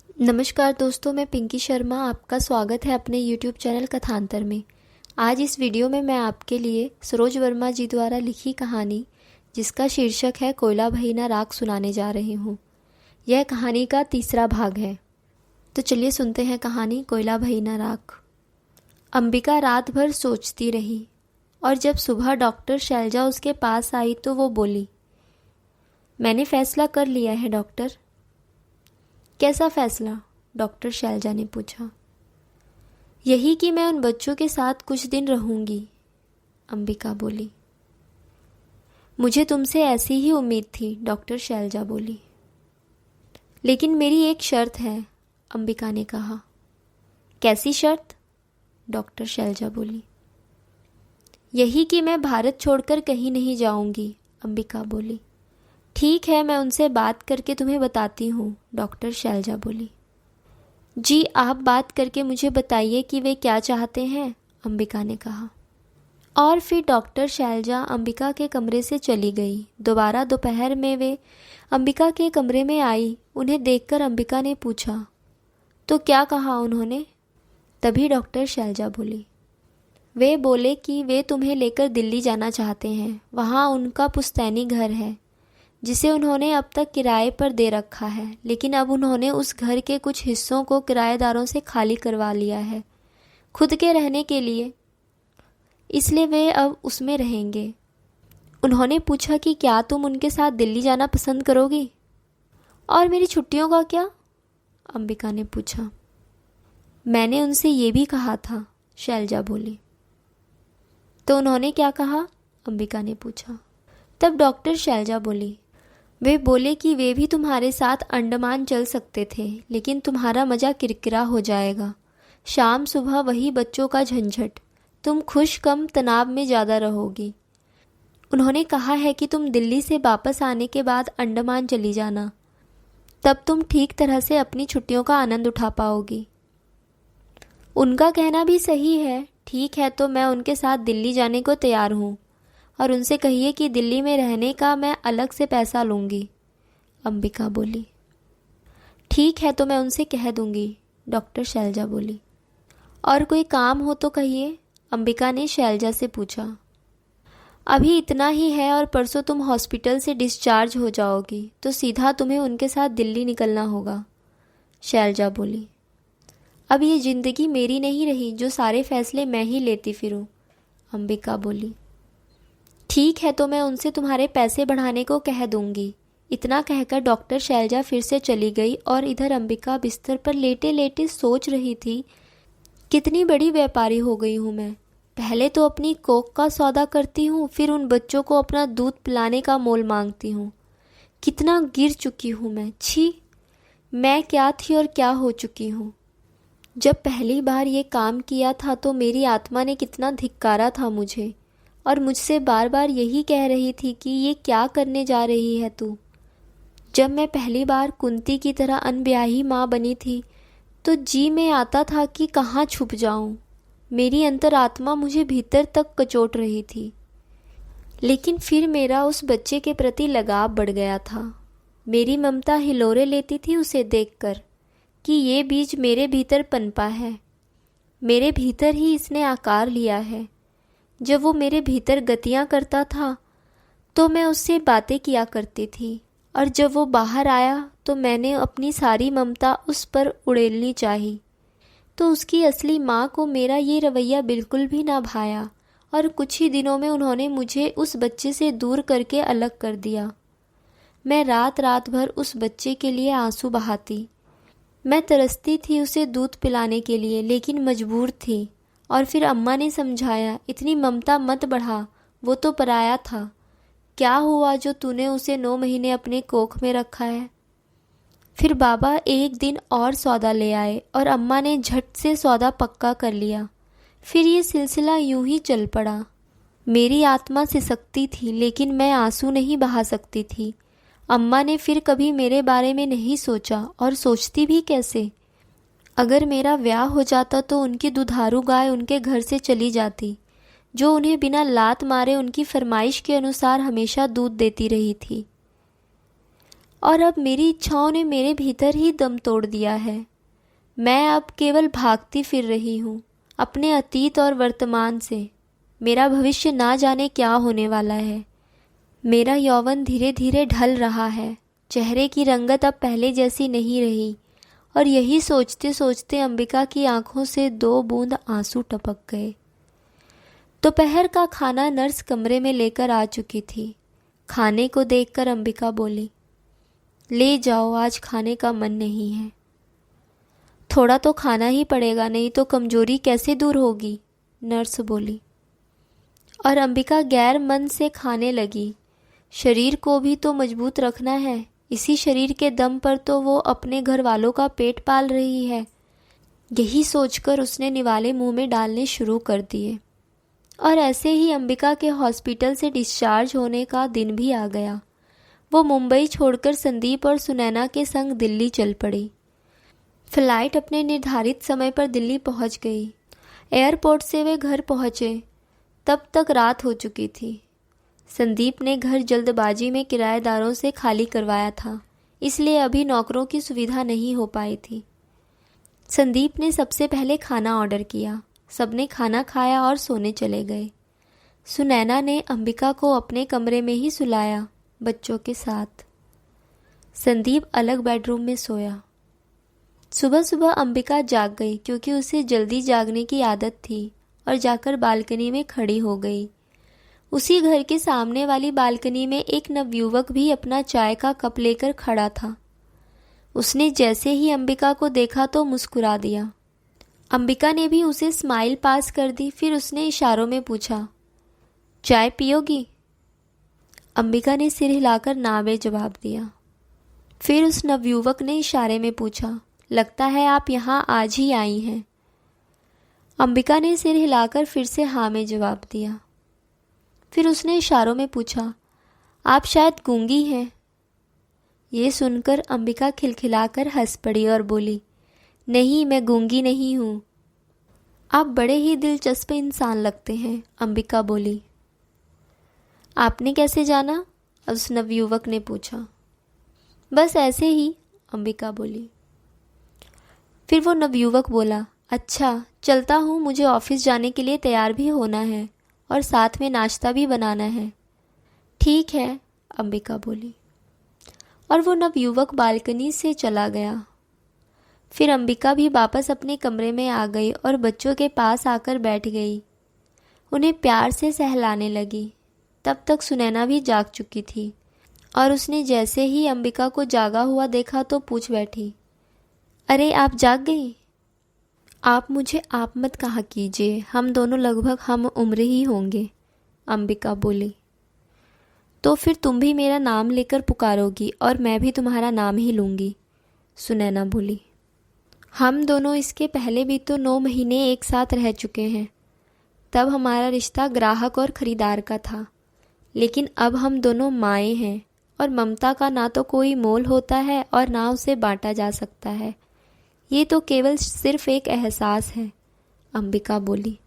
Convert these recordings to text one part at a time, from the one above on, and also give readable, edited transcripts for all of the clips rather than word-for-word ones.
नमस्कार दोस्तों, मैं पिंकी शर्मा। आपका स्वागत है अपने YouTube चैनल कथांतर में। आज इस वीडियो में मैं आपके लिए सरोज वर्मा जी द्वारा लिखी कहानी जिसका शीर्षक है कोयला भईना राख सुनाने जा रही हूँ। यह कहानी का तीसरा भाग है। तो चलिए सुनते हैं कहानी कोयला भईना राख। अंबिका रात भर सोचती रही और जब सुबह डॉक्टर शैलजा उसके पास आई तो वो बोली, मैंने फैसला कर लिया है डॉक्टर। कैसा फैसला? डॉक्टर शैलजा ने पूछा। यही कि मैं उन बच्चों के साथ कुछ दिन रहूंगी, अंबिका बोली। मुझे तुमसे ऐसी ही उम्मीद थी, डॉक्टर शैलजा बोली। लेकिन मेरी एक शर्त है, अंबिका ने कहा। कैसी शर्त? डॉक्टर शैलजा बोली। यही कि मैं भारत छोड़कर कहीं नहीं जाऊंगी, अंबिका बोली। ठीक है, मैं उनसे बात करके तुम्हें बताती हूँ, डॉक्टर शैलजा बोली। जी, आप बात करके मुझे बताइए कि वे क्या चाहते हैं, अंबिका ने कहा। और फिर डॉक्टर शैलजा अंबिका के कमरे से चली गई। दोबारा दोपहर में वे अंबिका के कमरे में आई। उन्हें देखकर अंबिका ने पूछा, तो क्या कहा उन्होंने? तभी डॉक्टर शैलजा बोली। वे बोले कि वे तुम्हें लेकर दिल्ली जाना चाहते हैं। वहाँ उनका पुश्तैनी घर है जिसे उन्होंने अब तक किराए पर दे रखा है, लेकिन अब उन्होंने उस घर के कुछ हिस्सों को किराएदारों से खाली करवा लिया है खुद के रहने के लिए, इसलिए वे अब उसमें रहेंगे। उन्होंने पूछा कि क्या तुम उनके साथ दिल्ली जाना पसंद करोगी? और मेरी छुट्टियों का क्या? अंबिका ने पूछा। मैंने उनसे ये भी कहा था, शैलजा बोली। तो उन्होंने क्या कहा? अंबिका ने पूछा। तब डॉक्टर शैलजा बोली, वे बोले कि वे भी तुम्हारे साथ अंडमान चल सकते थे, लेकिन तुम्हारा मज़ा किरकिरा हो जाएगा। शाम सुबह वही बच्चों का झंझट। तुम खुश कम तनाव में ज़्यादा रहोगी। उन्होंने कहा है कि तुम दिल्ली से वापस आने के बाद अंडमान चली जाना, तब तुम ठीक तरह से अपनी छुट्टियों का आनंद उठा पाओगी। उनका कहना भी सही है। ठीक है, तो मैं उनके साथ दिल्ली जाने को तैयार हूँ, और उनसे कहिए कि दिल्ली में रहने का मैं अलग से पैसा लूँगी, अंबिका बोली। ठीक है, तो मैं उनसे कह दूँगी, डॉक्टर शैलजा बोली। और कोई काम हो तो कहिए, अंबिका ने शैलजा से पूछा। अभी इतना ही है, और परसों तुम हॉस्पिटल से डिस्चार्ज हो जाओगी तो सीधा तुम्हें उनके साथ दिल्ली निकलना होगा, शैलजा बोली। अब ये ज़िंदगी मेरी नहीं रही जो सारे फैसले मैं ही लेती फिरूं, अंबिका बोली। ठीक है, तो मैं उनसे तुम्हारे पैसे बढ़ाने को कह दूंगी। इतना कहकर डॉक्टर शैलजा फिर से चली गई और इधर अंबिका बिस्तर पर लेटे लेटे सोच रही थी, कितनी बड़ी व्यापारी हो गई हूँ मैं। पहले तो अपनी कोक का सौदा करती हूँ, फिर उन बच्चों को अपना दूध पिलाने का मोल मांगती हूँ। कितना गिर चुकी हूँ मैं। छी, मैं क्या थी और क्या हो चुकी हूँ। जब पहली बार ये काम किया था तो मेरी आत्मा ने कितना धिक्कारा था मुझे, और मुझसे बार बार यही कह रही थी कि ये क्या करने जा रही है तू। जब मैं पहली बार कुंती की तरह अनब्याही माँ बनी थी तो जी में आता था कि कहाँ छुप जाऊं। मेरी अंतरात्मा मुझे भीतर तक कचोट रही थी। लेकिन फिर मेरा उस बच्चे के प्रति लगाव बढ़ गया था। मेरी ममता हिलोरे लेती थी उसे देखकर कि ये बीज मेरे भीतर पनपा है, मेरे भीतर ही इसने आकार लिया है। जब वो मेरे भीतर गतियाँ करता था तो मैं उससे बातें किया करती थी, और जब वो बाहर आया तो मैंने अपनी सारी ममता उस पर उड़ेलनी चाही। तो उसकी असली माँ को मेरा ये रवैया बिल्कुल भी ना भाया, और कुछ ही दिनों में उन्होंने मुझे उस बच्चे से दूर करके अलग कर दिया। मैं रात रात भर उस बच्चे के लिए आंसू बहाती। मैं तरसती थी उसे दूध पिलाने के लिए, लेकिन मजबूर थी। और फिर अम्मा ने समझाया, इतनी ममता मत बढ़ा, वो तो पराया था। क्या हुआ जो तूने उसे 9 महीने अपने कोख में रखा है। फिर बाबा एक दिन और सौदा ले आए और अम्मा ने झट से सौदा पक्का कर लिया। फिर ये सिलसिला यूं ही चल पड़ा। मेरी आत्मा सिसकती थी, लेकिन मैं आंसू नहीं बहा सकती थी। अम्मा ने फिर कभी मेरे बारे में नहीं सोचा, और सोचती भी कैसे। अगर मेरा ब्याह हो जाता तो उनकी दुधारू गाय उनके घर से चली जाती, जो उन्हें बिना लात मारे उनकी फरमाइश के अनुसार हमेशा दूध देती रही थी। और अब मेरी इच्छाओं ने मेरे भीतर ही दम तोड़ दिया है। मैं अब केवल भागती फिर रही हूँ अपने अतीत और वर्तमान से। मेरा भविष्य ना जाने क्या होने वाला है। मेरा यौवन धीरे धीरे ढल रहा है। चेहरे की रंगत अब पहले जैसी नहीं रही। और यही सोचते सोचते अंबिका की आंखों से 2 बूंद आंसू टपक गए। दोपहर का खाना नर्स कमरे में लेकर आ चुकी थी। खाने को देखकर अंबिका बोली, ले जाओ, आज खाने का मन नहीं है। थोड़ा तो खाना ही पड़ेगा, नहीं तो कमजोरी कैसे दूर होगी, नर्स बोली। और अंबिका गैर मन से खाने लगी। शरीर को भी तो मजबूत रखना है। इसी शरीर के दम पर तो वो अपने घर वालों का पेट पाल रही है। यही सोचकर उसने निवाले मुंह में डालने शुरू कर दिए। और ऐसे ही अंबिका के हॉस्पिटल से डिस्चार्ज होने का दिन भी आ गया। वो मुंबई छोड़कर संदीप और सुनैना के संग दिल्ली चल पड़ी। फ्लाइट अपने निर्धारित समय पर दिल्ली पहुंच गई। एयरपोर्ट से वे घर पहुंचे। तब तक रात हो चुकी थी। संदीप ने घर जल्दबाजी में किराएदारों से खाली करवाया था, इसलिए अभी नौकरों की सुविधा नहीं हो पाई थी। संदीप ने सबसे पहले खाना ऑर्डर किया। सबने खाना खाया और सोने चले गए। सुनैना ने अंबिका को अपने कमरे में ही सुलाया, बच्चों के साथ। संदीप अलग बेडरूम में सोया। सुबह सुबह अंबिका जाग गई, क्योंकि उसे जल्दी जागने की आदत थी, और जाकर बालकनी में खड़ी हो गई। उसी घर के सामने वाली बालकनी में एक नवयुवक भी अपना चाय का कप लेकर खड़ा था। उसने जैसे ही अंबिका को देखा तो मुस्कुरा दिया। अंबिका ने भी उसे स्माइल पास कर दी। फिर उसने इशारों में पूछा, चाय पियोगी? अंबिका ने सिर हिलाकर ना में जवाब दिया। फिर उस नवयुवक ने इशारे में पूछा, लगता है आप यहाँ आज ही आई हैं। अंबिका ने सिर हिलाकर फिर से हाँ में जवाब दिया। फिर उसने इशारों में पूछा, आप शायद गूंगी हैं। ये सुनकर अंबिका खिलखिलाकर हंस पड़ी और बोली, नहीं, मैं गूंगी नहीं हूँ। आप बड़े ही दिलचस्प इंसान लगते हैं, अंबिका बोली। आपने कैसे जाना? उस नवयुवक ने पूछा। बस ऐसे ही, अंबिका बोली। फिर वो नवयुवक बोला, अच्छा चलता हूँ, मुझे ऑफिस जाने के लिए तैयार भी होना है और साथ में नाश्ता भी बनाना है। ठीक है, अंबिका बोली। और वो नवयुवक बालकनी से चला गया। फिर अंबिका भी वापस अपने कमरे में आ गई और बच्चों के पास आकर बैठ गई। उन्हें प्यार से सहलाने लगी। तब तक सुनैना भी जाग चुकी थी और उसने जैसे ही अंबिका को जागा हुआ देखा तो पूछ बैठी, अरे आप जाग गई? आप मुझे आप मत कहा कीजिए, हम दोनों लगभग हम उम्र ही होंगे, अंबिका बोली। तो फिर तुम भी मेरा नाम लेकर पुकारोगी और मैं भी तुम्हारा नाम ही लूँगी, सुनैना बोली। हम दोनों इसके पहले भी तो 9 महीने एक साथ रह चुके हैं। तब हमारा रिश्ता ग्राहक और खरीदार का था, लेकिन अब हम दोनों माएँ हैं और ममता का ना तो कोई मोल होता है और ना उसे बांटा जा सकता है। ये तो केवल सिर्फ एक एहसास है, अंबिका बोली।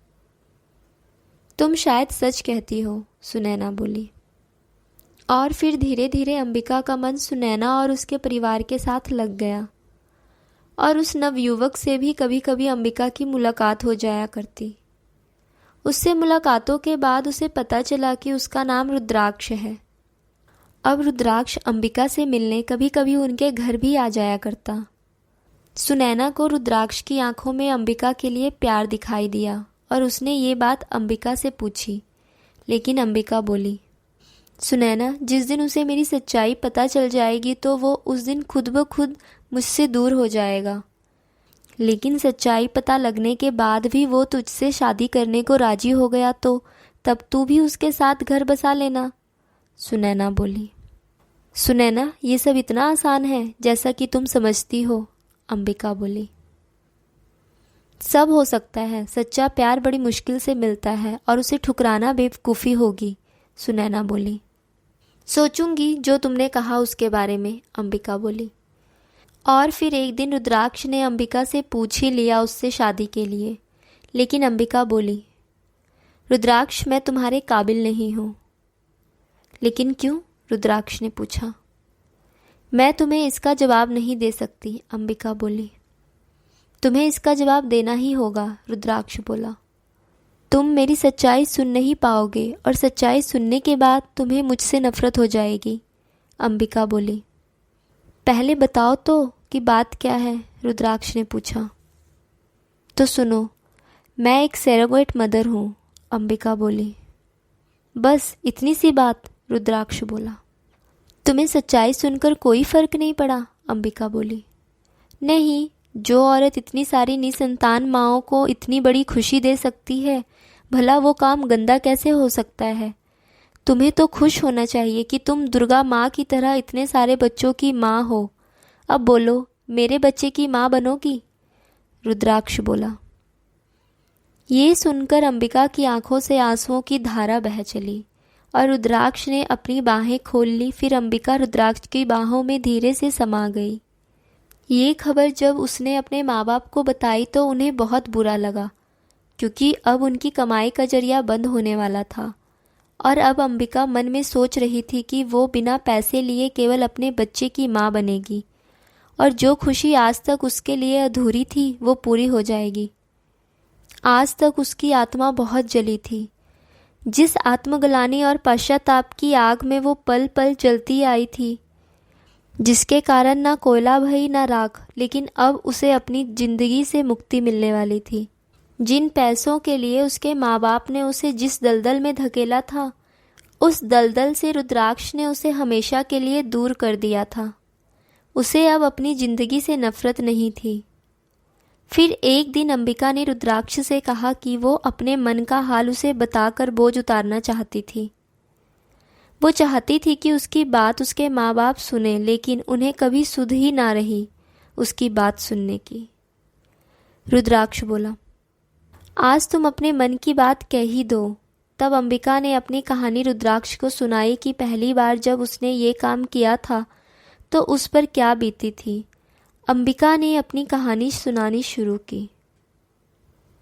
तुम शायद सच कहती हो, सुनैना बोली। और फिर धीरे धीरे अंबिका का मन सुनैना और उसके परिवार के साथ लग गया और उस नवयुवक से भी कभी कभी अंबिका की मुलाकात हो जाया करती। उससे मुलाकातों के बाद उसे पता चला कि उसका नाम रुद्राक्ष है। अब रुद्राक्ष अंबिका से मिलने कभी कभी उनके घर भी आ जाया करता। सुनैना को रुद्राक्ष की आंखों में अंबिका के लिए प्यार दिखाई दिया और उसने ये बात अंबिका से पूछी, लेकिन अंबिका बोली, सुनैना, जिस दिन उसे मेरी सच्चाई पता चल जाएगी तो वो उस दिन खुद ब खुद मुझसे दूर हो जाएगा। लेकिन सच्चाई पता लगने के बाद भी वो तुझसे शादी करने को राजी हो गया तो तब तू भी उसके साथ घर बसा लेना, सुनैना बोली। सुनैना, ये सब इतना आसान है जैसा कि तुम समझती हो, अंबिका बोली। सब हो सकता है, सच्चा प्यार बड़ी मुश्किल से मिलता है और उसे ठुकराना बेवकूफ़ी होगी, सुनैना बोली। सोचूंगी जो तुमने कहा उसके बारे में, अंबिका बोली। और फिर एक दिन रुद्राक्ष ने अंबिका से पूछ ही लिया उससे शादी के लिए, लेकिन अंबिका बोली, रुद्राक्ष, मैं तुम्हारे काबिल नहीं हूँ। लेकिन क्यों? रुद्राक्ष ने पूछा। मैं तुम्हें इसका जवाब नहीं दे सकती, अंबिका बोली। तुम्हें इसका जवाब देना ही होगा, रुद्राक्ष बोला। तुम मेरी सच्चाई सुन नहीं पाओगे और सच्चाई सुनने के बाद तुम्हें मुझसे नफरत हो जाएगी, अंबिका बोली। पहले बताओ तो कि बात क्या है, रुद्राक्ष ने पूछा। तो सुनो, मैं एक सरोगेट मदर हूँ, अंबिका बोली। बस इतनी सी बात, रुद्राक्ष बोला। तुम्हें सच्चाई सुनकर कोई फर्क नहीं पड़ा, अंबिका बोली। नहीं, जो औरत इतनी सारी निसंतान माँओं को इतनी बड़ी खुशी दे सकती है, भला वो काम गंदा कैसे हो सकता है। तुम्हें तो खुश होना चाहिए कि तुम दुर्गा माँ की तरह इतने सारे बच्चों की माँ हो। अब बोलो, मेरे बच्चे की माँ बनोगी, रुद्राक्ष बोला। ये सुनकर अंबिका की आंखों से आंसुओं की धारा बह चली और रुद्राक्ष ने अपनी बाहें खोल ली। फिर अंबिका रुद्राक्ष की बाहों में धीरे से समा गई। ये खबर जब उसने अपने माँ बाप को बताई तो उन्हें बहुत बुरा लगा, क्योंकि अब उनकी कमाई का जरिया बंद होने वाला था। और अब अंबिका मन में सोच रही थी कि वो बिना पैसे लिए केवल अपने बच्चे की माँ बनेगी और जो खुशी आज तक उसके लिए अधूरी थी वो पूरी हो जाएगी। आज तक उसकी आत्मा बहुत जली थी। जिस आत्मग्लानि और पश्चाताप की आग में वो पल पल जलती आई थी, जिसके कारण ना कोयला भई ना राख, लेकिन अब उसे अपनी जिंदगी से मुक्ति मिलने वाली थी। जिन पैसों के लिए उसके माँ बाप ने उसे जिस दलदल में धकेला था, उस दलदल से रुद्राक्ष ने उसे हमेशा के लिए दूर कर दिया था। उसे अब अपनी जिंदगी से नफरत नहीं थी। फिर एक दिन अंबिका ने रुद्राक्ष से कहा कि वो अपने मन का हाल उसे बताकर बोझ उतारना चाहती थी। वो चाहती थी कि उसकी बात उसके माँ बाप सुने, लेकिन उन्हें कभी सुध ही ना रही उसकी बात सुनने की। रुद्राक्ष बोला, आज तुम अपने मन की बात कह ही दो। तब अंबिका ने अपनी कहानी रुद्राक्ष को सुनाई कि पहली बार जब उसने ये काम किया था तो उस पर क्या बीती थी। अंबिका ने अपनी कहानी सुनानी शुरू की।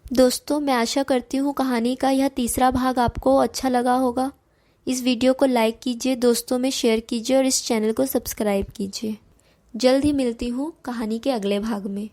दोस्तों, मैं आशा करती हूँ कहानी का यह तीसरा भाग आपको अच्छा लगा होगा। इस वीडियो को लाइक कीजिए, दोस्तों में शेयर कीजिए और इस चैनल को सब्सक्राइब कीजिए। जल्द ही मिलती हूँ कहानी के अगले भाग में।